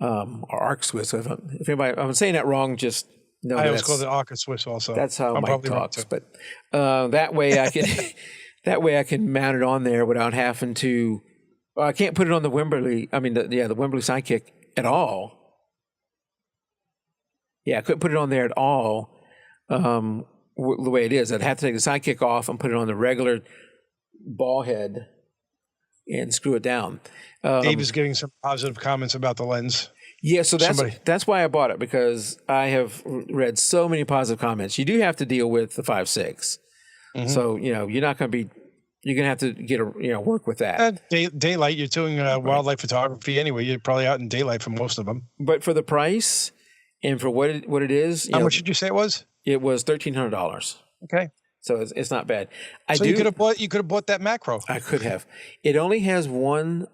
or Arc Swiss. If I'm saying that wrong, just No, I but always call it Arca Swiss also. that's how I'm Mike probably wrong, talks. too. But that way I can that way I can mount it on there without having to. Well, I can't put it on the Wimberley. I mean, the Wimberley Sidekick at all. Yeah, I couldn't put it on there at all. The way it is, I'd have to take the Sidekick off and put it on the regular ball head and screw it down. Dave is giving some positive comments about the lens. Yeah, so that's why I bought it, because I have read so many positive comments. You do have to deal with the 5.6, so you're not going to be. You're going to have to get work with that. Daylight, you're doing wildlife photography anyway. You're probably out in daylight for most of them. But for the price and for what it is, how much did you say it was? It was $1,300. Okay, so it's not bad. you could have bought that macro. I could have. It only has one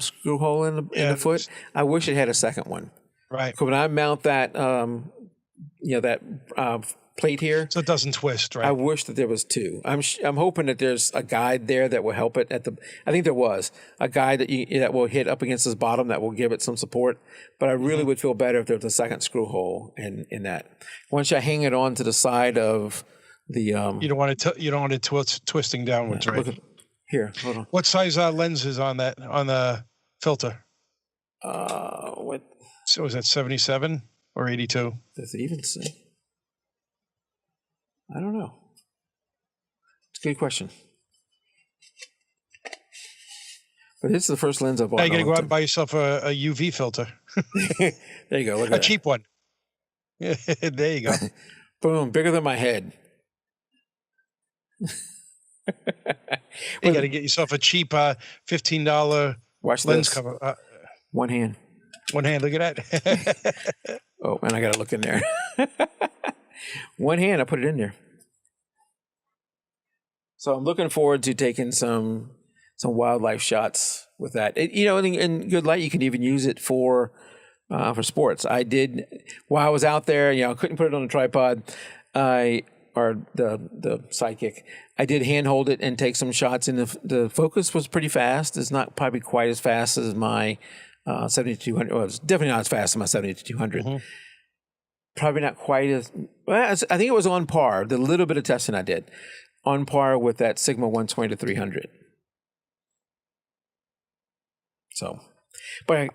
screw hole in the foot. I wish it had a second one. Right. When I mount that, that plate here, so it doesn't twist. Right. I wish that there was two. I'm hoping that there's a guide there that will help it I think there was a guide that will hit up against this bottom that will give it some support. But I really would feel better if there was a second screw hole in that. Once I hang it on to the side of the you don't want it twisting downwards, right? Here, hold on. What size lens is on the filter? What? So is that 77 or 82? Does it even say? I don't know. It's a good question. But it's the first lens I've bought. Now you got to go out and buy yourself a UV filter. There you go. Look at a cheap one. There you go. Boom! Bigger than my head. You got to get yourself a cheap $15 watch lens this. cover. One hand. One hand. Look at that. Oh, and I got to look in there. One hand, I put it in there. So I'm looking forward to taking some wildlife shots with that. In good light, you can even use it for sports. I did while I was out there. I couldn't put it on a tripod. Or the Sidekick. I did handhold it and take some shots, and the focus was pretty fast. It's not probably quite as fast as my 70-200. Well, it's definitely not as fast as my 70-200. Probably not quite as well. I think it was on par. The little bit of testing I did, on par with that Sigma 120-300. So, but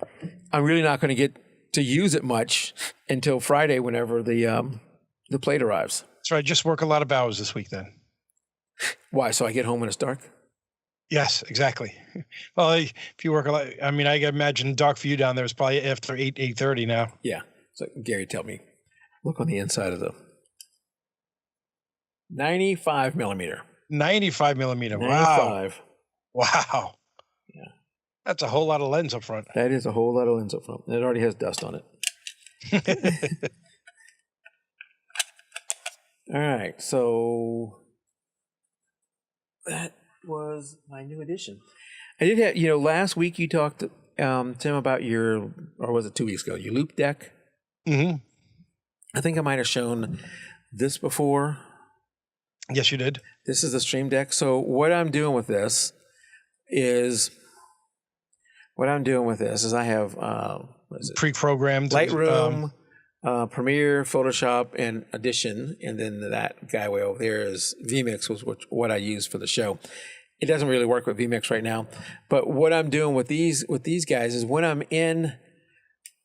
I'm really not going to get to use it much until Friday, whenever the plate arrives. So I just work a lot of hours this week then. Why? So I get home when it's dark? Yes, exactly. Well, if you work a lot, I mean, I imagine dark for you down there is probably after 8:30 now. Yeah. So Gary, tell me, look on the inside of the 95 millimeter. 95 millimeter. 95. Wow. Yeah. That's a whole lot of lens up front. That is a whole lot of lens up front. It already has dust on it. All right, so that was my new addition. I did have, last week you talked, Tim, about or was it 2 weeks ago, your loop deck? Mm-hmm. I think I might have shown this before. Yes, you did. This is the Stream Deck. So what I'm doing with this is I have pre-programmed Lightroom, Premiere, Photoshop, and Audition, and then that guy way over there is vMix, was what I use for the show. It doesn't really work with vMix right now, but what I'm doing with these guys is when I'm in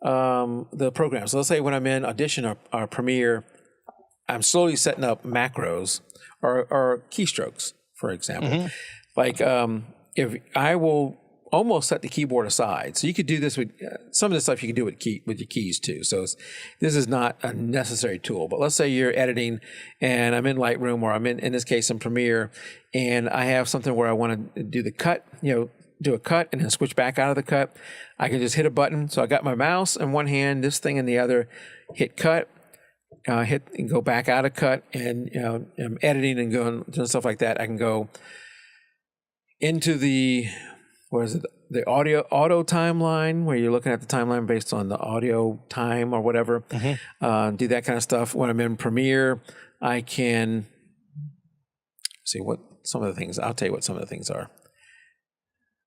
the program. So let's say when I'm in Audition or Premiere, I'm slowly setting up macros or keystrokes, for example. Like if I will almost set the keyboard aside. So you could do this with some of the stuff you can do with your keys too. So this is not a necessary tool. But let's say you're editing and I'm in Lightroom, or I'm in this case in Premiere, and I have something where I want to do the cut, do a cut and then switch back out of the cut. I can just hit a button. So I got my mouse in one hand, this thing in the other, hit cut, hit and go back out of cut, and I'm editing and doing stuff like that. I can go into the the auto timeline, where you're looking at the timeline based on the audio time or whatever. Do that kind of stuff. When I'm in Premiere, I can see what some of the things. I'll tell you what some of the things are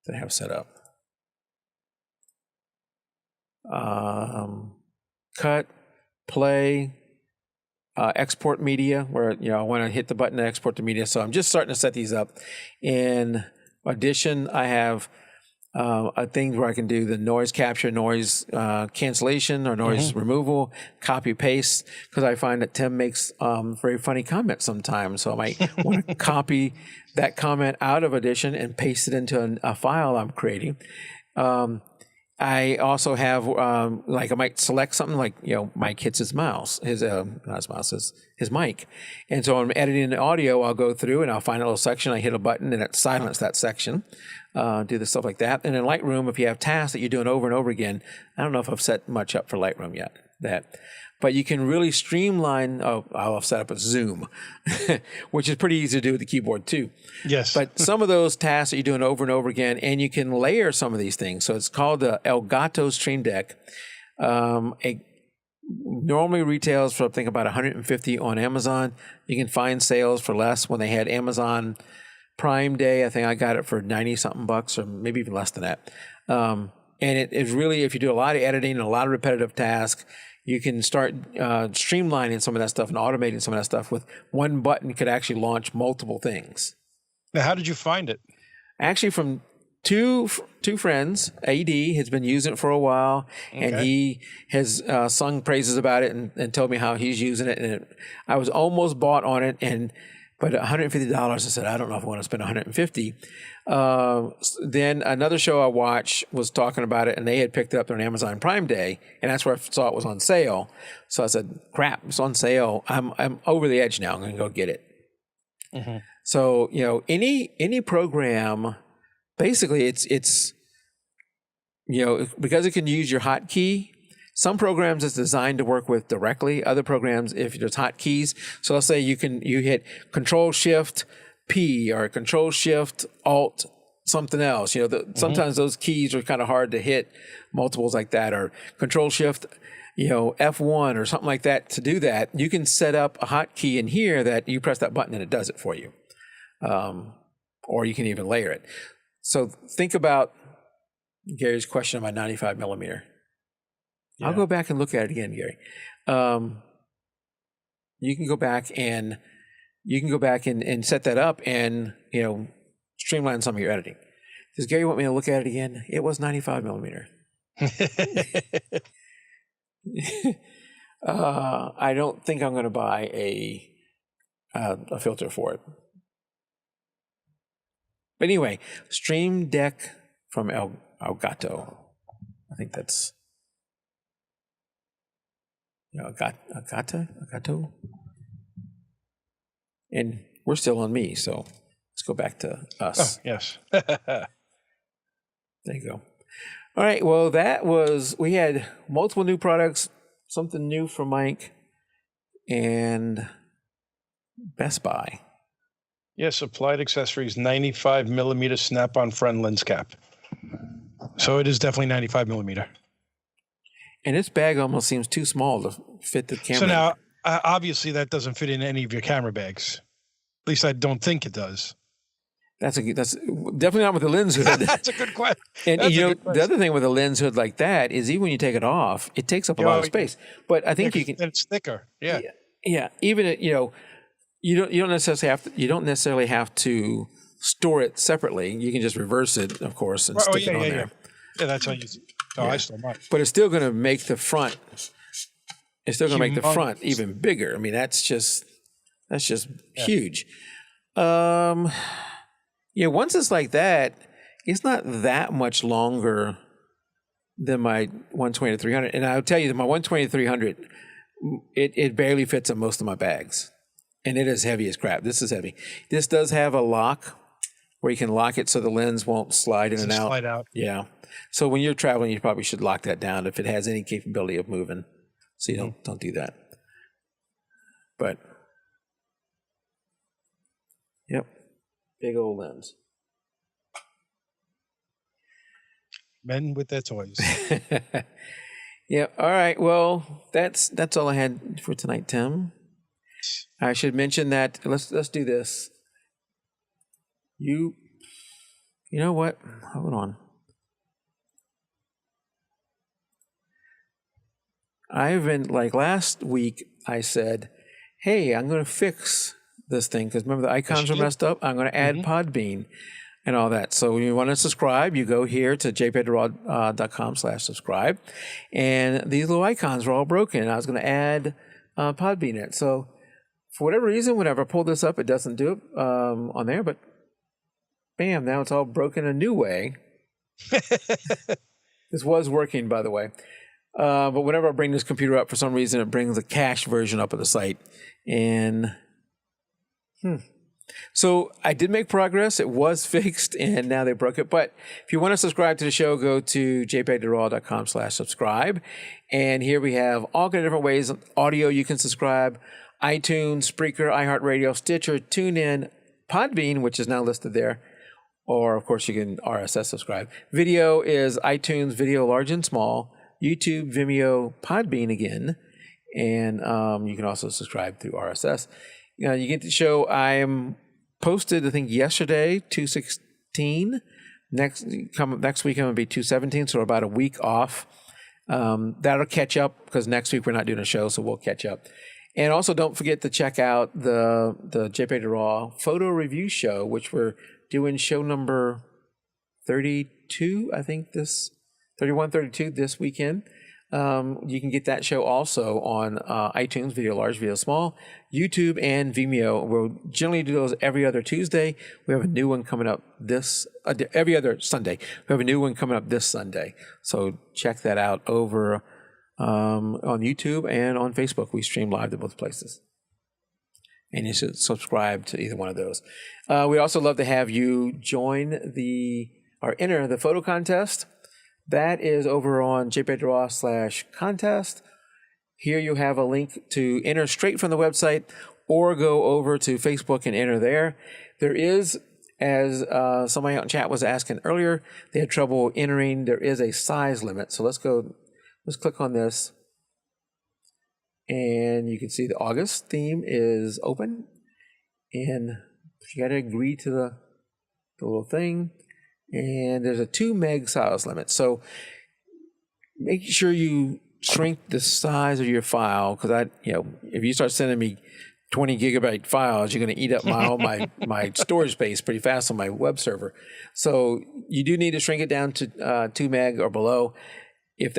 that I have set up. Cut, play, export media where, I want to hit the button to export the media. So I'm just starting to set these up. In Audition, I have a thing where I can do the noise capture, noise cancellation, or noise removal, copy paste, because I find that Tim makes very funny comments sometimes. So I might want to copy that comment out of Audition and paste it into a file I'm creating. I also have I might select something like Mike hits his mouse, not his mouse, his mic, and so I'm editing the audio. I'll go through and I'll find a little section. I hit a button and it silences that section. Do the stuff like that. And in Lightroom, if you have tasks that you're doing over and over again, I don't know if I've set much up for Lightroom yet. But you can really streamline. I'll set up a zoom, which is pretty easy to do with the keyboard too. Yes. But some of those tasks that you're doing over and over again, and you can layer some of these things. So it's called the Elgato Stream Deck. It normally retails for I think about $150 on Amazon. You can find sales for less when they had Amazon Prime Day. I think I got it for 90 something bucks, or maybe even less than that. And it is really, if you do a lot of editing and a lot of repetitive tasks, you can start streamlining some of that stuff and automating some of that stuff with one button. Could actually launch multiple things. Now, how did you find it? Actually, from two friends. AD has been using it for a while, and he has sung praises about it and told me how he's using it. And I was almost bought on it, but $150, I said, I don't know if I want to spend $150. Then another show I watched was talking about it, and they had picked it up on Amazon Prime Day, and that's where I saw it was on sale. So I said, crap, it's on sale. I'm over the edge now. I'm going to go get it. Mm-hmm. So, any program, basically it's because it can use your hotkey. Some programs it's designed to work with directly. Other programs, if there's hotkeys, so let's say you hit Control-Shift-P or Control-Shift-Alt something else. Sometimes those keys are kind of hard to hit multiples like that, or Control-Shift, F1 or something like that. To do that, you can set up a hotkey in here that you press that button and it does it for you, or you can even layer it. So think about Gary's question on my 95 millimeter. Yeah. I'll go back and look at it again, Gary. You can go back and set that up and streamline some of your editing. Does Gary want me to look at it again? It was 95 millimeter. I don't think I'm going to buy a filter for it. But anyway, Stream Deck from Elgato. I think that's Elgato. And we're still on me, so let's go back to us. Oh, yes. There you go. All right, well, we had multiple new products, something new for Mike, and Best Buy. Yes, Applied Accessories, 95 millimeter snap-on front lens cap. So it is definitely 95 millimeter. And this bag almost seems too small to fit the camera. So now, obviously, that doesn't fit in any of your camera bags. At least I don't think it does. That's definitely not with the lens hood. That's a good question. And the other thing with a lens hood like that is even when you take it off, it takes up a lot of space. But I think you can. It's thicker. Yeah. Yeah. Even you don't necessarily have to store it separately. You can just reverse it, of course, and stick it on there. Yeah, that's how you. I still might. But it's still going to make the front. It's still going to make the front even bigger. I mean, that's just huge. Once it's like that, it's not that much longer than my 120-300. And I'll tell you that my 120-300, it barely fits in most of my bags. And it is heavy as crap. This is heavy. This does have a lock where you can lock it so the lens won't slide in and out. Slide out. Yeah. So when you're traveling, you probably should lock that down if it has any capability of moving. So you don't do that. But yep, big old lens. Men with their toys. Yeah. All right. Well, that's all I had for tonight, Tim. I should mention that let's do this. You know what? Hold on. I've been last week I said, hey, I'm going to fix this thing because remember the icons are messed up. I'm going to add Podbean and all that. So when you want to subscribe, you go here to jpegduraw.com/subscribe, and these little icons were all broken. And I was going to add Podbean in it. So for whatever reason, whenever I pull this up, it doesn't do it on there. But bam, now it's all broken a new way. This was working, by the way. But whenever I bring this computer up, for some reason, it brings a cached version up of the site. And so I did make progress. It was fixed, and now they broke it. But if you want to subscribe to the show, go to jpegduraw.com/subscribe. And here we have all kind of different ways. Audio, you can subscribe. iTunes, Spreaker, iHeartRadio, Stitcher, TuneIn, Podbean, which is now listed there. Or, of course, you can RSS subscribe. Video is iTunes, Video Large and Small, YouTube, Vimeo, Podbean again. And you can also subscribe through RSS. You get the show. I am posted, I think, yesterday, 216. Next week, I'm going to be 217, so we're about a week off. That'll catch up because next week we're not doing a show, so we'll catch up. And also, don't forget to check out the JPEG to RAW photo review show, which we're doing show number 32, I think 31, 32 this weekend. You can get that show also on iTunes, Video Large, Video Small, YouTube, and Vimeo. We'll generally do those every other Tuesday. We have a new one coming up every other Sunday. We have a new one coming up this Sunday. So check that out over on YouTube and on Facebook. We stream live to both places. And you should subscribe to either one of those. We also love to have you join enter the photo contest. That is over on jpegduraw/contest. Here you have a link to enter straight from the website or go over to Facebook and enter there. There is, as somebody out in chat was asking earlier, they had trouble entering. There is a size limit. So let's click on this. And you can see the August theme is open. And you got to agree to the little thing. And there's a 2 meg size limit. So make sure you shrink the size of your file, because if you start sending me 20 gigabyte files, you're going to eat up all my storage space pretty fast on my web server. So you do need to shrink it down to 2 meg or below. If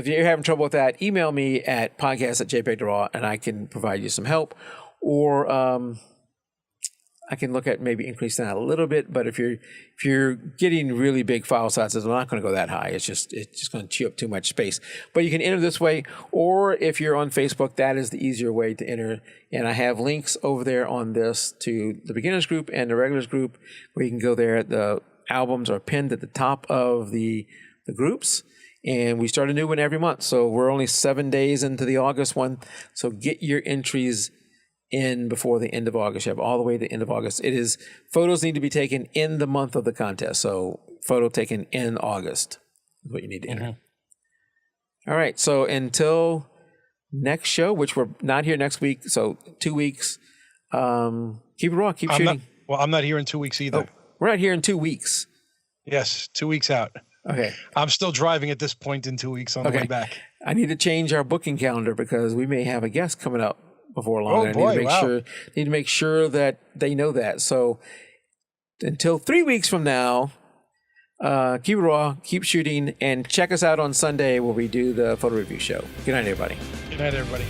you're having trouble with that, email me at podcast@jpeg.raw and I can provide you some help. Or I can look at maybe increasing that a little bit, but if you're getting really big file sizes, I'm not going to go that high. It's just going to chew up too much space. But you can enter this way, or if you're on Facebook, that is the easier way to enter. And I have links over there on this to the beginners group and the regulars group, where you can go there. The albums are pinned at the top of the groups. And we start a new one every month. So we're only 7 days into the August one. So get your entries in before the end of August. You have all the way to the end of August. Photos need to be taken in the month of the contest. So photo taken in August is what you need to enter. Mm-hmm. All right. So until next show, which we're not here next week. So 2 weeks. Keep it raw. Keep shooting. I'm not here in 2 weeks either. Oh, we're not here in 2 weeks. Yes. 2 weeks out. Okay. I'm still driving at this point in 2 weeks on the way back. I need to change our booking calendar because we may have a guest coming up before long. Oh, boy, need to make sure that they know that. So until 3 weeks from now, keep it raw, keep shooting, and check us out on Sunday where we do the photo review show. Good night, everybody. Good night, everybody.